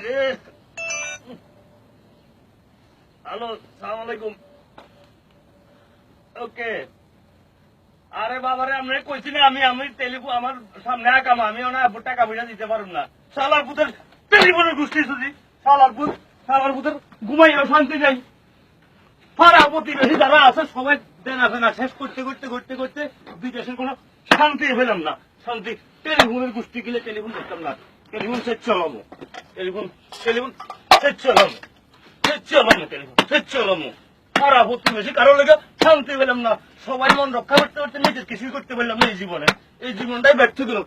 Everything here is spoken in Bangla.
রে। হ্যালো, সালাম আলাইকুম। ওকে। আরে বাবারে আমি কইছি না আমি টেলিফোন আমার সামনে আকাম আমি ওনা টাকা পয়সা দিতে পারুম না। শালার পুতের টেলিফোনের গোষ্ঠী শুধু শালার পুতের ঘুমাইয়া শান্তি নাই। পাড়া প্রতিবেশী যারা আছে সবাই দেনা ফেনা শেষ করতে করতে করতে করতে বিদেশের কোনো শান্তি পেলাম না। শান্তি টেলিফোনের গোষ্ঠী গেলে টেলিফোন করতাম না। টেলিফোন সেট চালাবো, টেলিফোন সেট চালাবো, টেলিফোন সেট চালাবো। পাড়া প্রতিবেশী কারো লেগে শান্তি পেলাম না। সবাই মন রক্ষা করতে করতে নিজের কিছুই করতে পারলাম না এই জীবনে। এই জীবনটাই ব্যর্থ গেল।